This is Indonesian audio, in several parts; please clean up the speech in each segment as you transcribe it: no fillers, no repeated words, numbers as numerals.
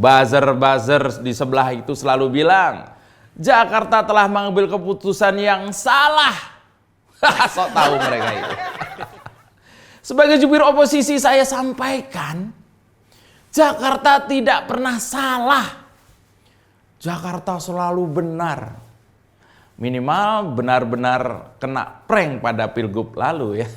Buzzer-buzzer di sebelah itu selalu bilang, Jakarta telah mengambil keputusan yang salah. Sok tahu mereka itu. Sebagai jubir oposisi saya sampaikan, Jakarta tidak pernah salah. Jakarta selalu benar. Minimal benar-benar kena prank pada pilgub lalu ya.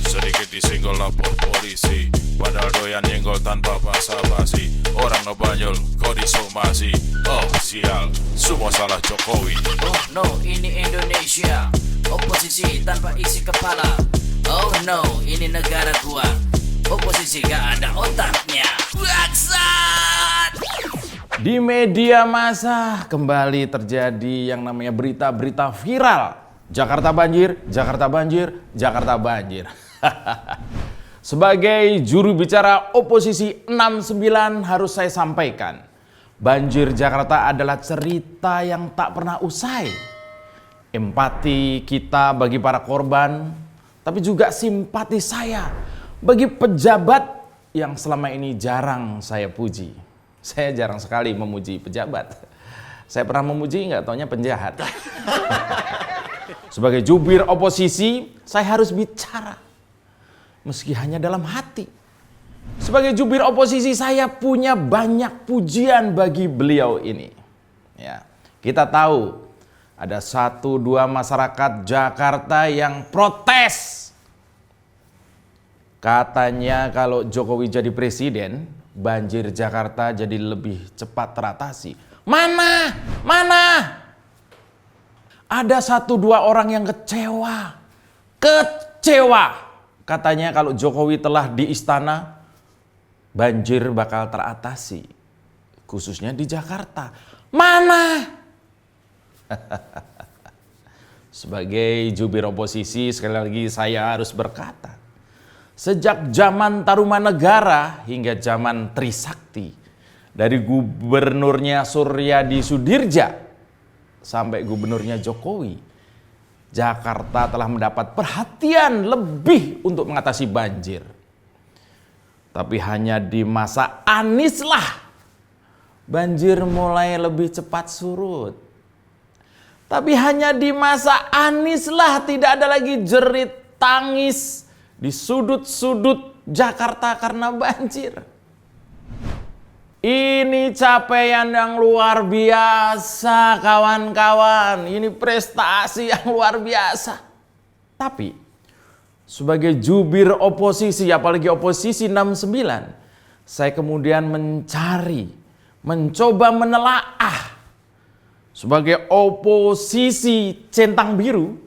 Sedikit disenggol lapor polisi, padahal doyan nyenggol tanpa basa-basi. Orang ngebanyol kok disomasi. Oh sial, semua salah Jokowi. Oh no, ini Indonesia, oposisi tanpa isi kepala. Oh no, ini negara gua, oposisi gak ada otaknya. Bangsat! Di media massa kembali terjadi yang namanya berita-berita viral. Jakarta banjir, Jakarta banjir, Jakarta banjir. Sebagai juru bicara oposisi 69 harus saya sampaikan, banjir Jakarta adalah cerita yang tak pernah usai. Empati kita bagi para korban, tapi juga simpati saya bagi pejabat yang selama ini jarang saya puji. Saya jarang sekali memuji pejabat. Saya pernah memuji nggak taunya penjahat. Sebagai jubir oposisi, saya harus bicara. Meski hanya dalam hati. Sebagai jubir oposisi, saya punya banyak pujian bagi beliau ini. Ya, kita tahu ada 1-2 masyarakat Jakarta yang protes. Katanya kalau Jokowi jadi presiden, banjir Jakarta jadi lebih cepat teratasi. Mana? Ada 1-2 orang yang kecewa. Katanya kalau Jokowi telah di istana, banjir bakal teratasi. Khususnya di Jakarta. Mana? Sebagai jubir oposisi, sekali lagi saya harus berkata, sejak zaman Tarumanegara hingga zaman Trisakti, dari gubernurnya Suryadi Sudirja sampai gubernurnya Jokowi, Jakarta telah mendapat perhatian lebih untuk mengatasi banjir. Tapi hanya di masa Anies lah banjir mulai lebih cepat surut. Tapi hanya di masa Anies lah tidak ada lagi jerit tangis di sudut-sudut Jakarta karena banjir. Ini capaian yang luar biasa kawan-kawan. Ini prestasi yang luar biasa. Tapi sebagai jubir oposisi, apalagi oposisi 69, saya kemudian mencoba menelaah. Sebagai oposisi centang biru,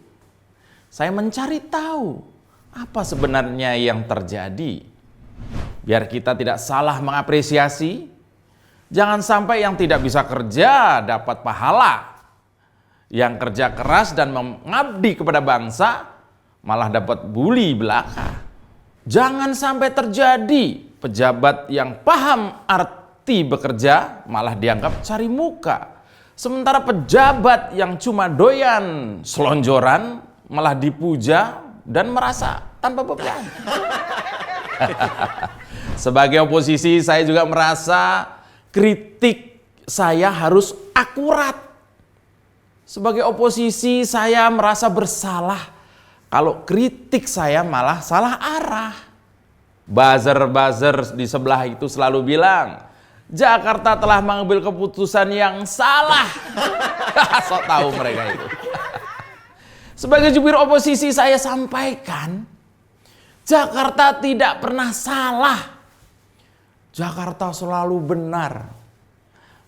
saya mencari tahu apa sebenarnya yang terjadi. Biar kita tidak salah mengapresiasi. Jangan sampai yang tidak bisa kerja dapat pahala. Yang kerja keras dan mengabdi kepada bangsa malah dapat buli belaka. Jangan sampai terjadi pejabat yang paham arti bekerja malah dianggap cari muka. Sementara pejabat yang cuma doyan selonjoran malah dipuja dan merasa tanpa beban. Sebagai oposisi saya juga merasa kritik saya harus akurat. Sebagai oposisi saya merasa bersalah kalau kritik saya malah salah arah. Buzzer-buzzer di sebelah itu selalu bilang, Jakarta telah mengambil keputusan yang salah. Sok tahu mereka itu. Sebagai jubir oposisi saya sampaikan, Jakarta tidak pernah salah. Jakarta selalu benar.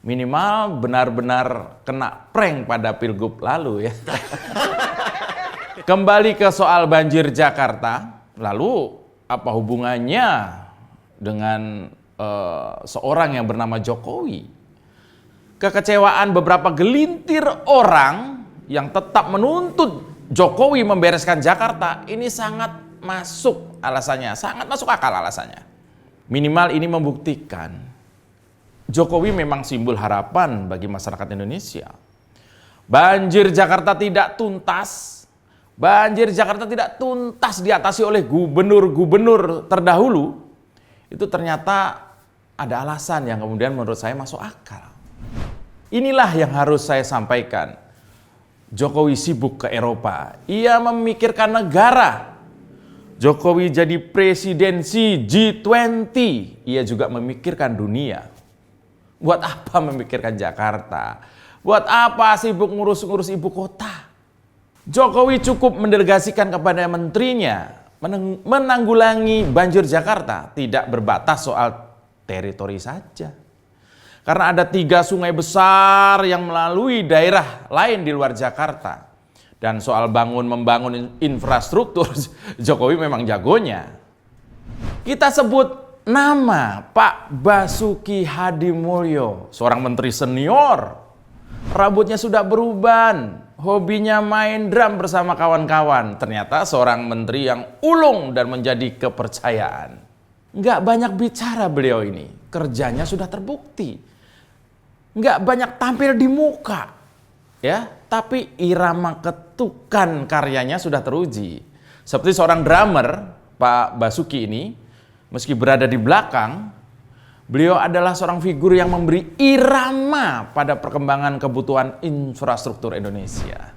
Minimal benar-benar kena prank pada pilgub lalu ya. Kembali ke soal banjir Jakarta, lalu apa hubungannya dengan seorang yang bernama Jokowi? Kekecewaan beberapa gelintir orang yang tetap menuntut Jokowi membereskan Jakarta ini sangat masuk alasannya, sangat masuk akal alasannya. Minimal ini membuktikan Jokowi memang simbol harapan bagi masyarakat Indonesia. Banjir Jakarta tidak tuntas, banjir Jakarta tidak tuntas diatasi oleh gubernur-gubernur terdahulu, itu ternyata ada alasan yang kemudian menurut saya masuk akal. Inilah yang harus saya sampaikan. Jokowi sibuk ke Eropa, ia memikirkan negara. Jokowi jadi presidensi G20, ia juga memikirkan dunia. Buat apa memikirkan Jakarta? Buat apa sibuk ngurus-ngurus ibu kota? Jokowi cukup mendelegasikan kepada menterinya menanggulangi banjir Jakarta, tidak berbatas soal teritori saja. Karena ada 3 sungai besar yang melalui daerah lain di luar Jakarta. Dan soal membangun infrastruktur, Jokowi memang jagonya. Kita sebut nama Pak Basuki Hadimulyo, seorang menteri senior. Rambutnya sudah beruban, hobinya main drum bersama kawan-kawan. Ternyata seorang menteri yang ulung dan menjadi kepercayaan. Nggak banyak bicara beliau ini, kerjanya sudah terbukti. Nggak banyak tampil di muka, ya, tapi irama ketukan karyanya sudah teruji. Seperti seorang drummer, Pak Basuki ini, meski berada di belakang, beliau adalah seorang figur yang memberi irama pada perkembangan kebutuhan infrastruktur Indonesia.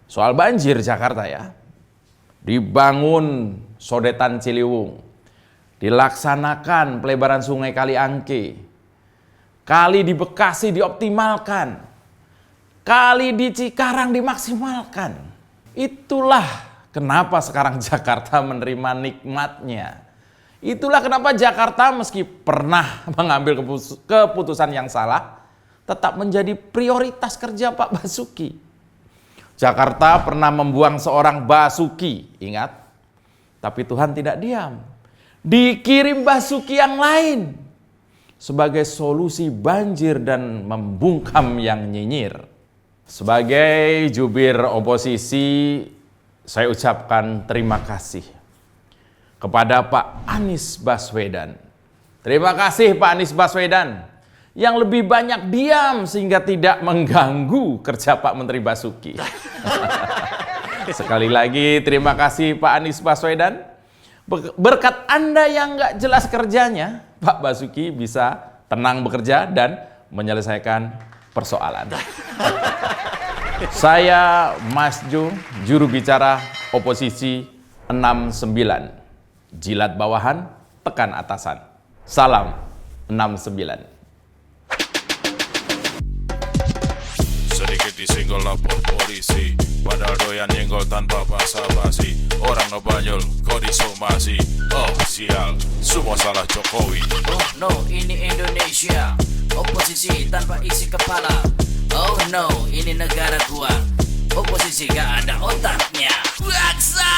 Soal banjir Jakarta ya, dibangun Sodetan Ciliwung, dilaksanakan pelebaran sungai Kaliangke, kali di Bekasi dioptimalkan, kali di Cikarang dimaksimalkan. Itulah kenapa sekarang Jakarta menerima nikmatnya. Itulah kenapa Jakarta meski pernah mengambil keputusan yang salah, tetap menjadi prioritas kerja Pak Basuki. Jakarta pernah membuang seorang Basuki, ingat? Tapi Tuhan tidak diam. Dikirim Basuki yang lain sebagai solusi banjir dan membungkam yang nyinyir. Sebagai jubir oposisi, saya ucapkan terima kasih kepada Pak Anies Baswedan. Terima kasih Pak Anies Baswedan yang lebih banyak diam sehingga tidak mengganggu kerja Pak Menteri Basuki. Sekali lagi terima kasih Pak Anies Baswedan. Berkat Anda yang nggak jelas kerjanya, Pak Basuki bisa tenang bekerja dan menyelesaikan persoalan. Saya Mas Jo, juru bicara oposisi 69. Jilat bawahan, tekan atasan. Salam 69. Sedikit disenggol lapor polisi, padahal doyan nyenggol tanpa basa-basi. Orang ngebanyol kok disomasi. Oh sial, semua salah Jokowi. Oh no, ini Indonesia, oposisi tanpa isi kepala. Oh no, ini negara gua, oposisi gak ada otaknya. Waksa!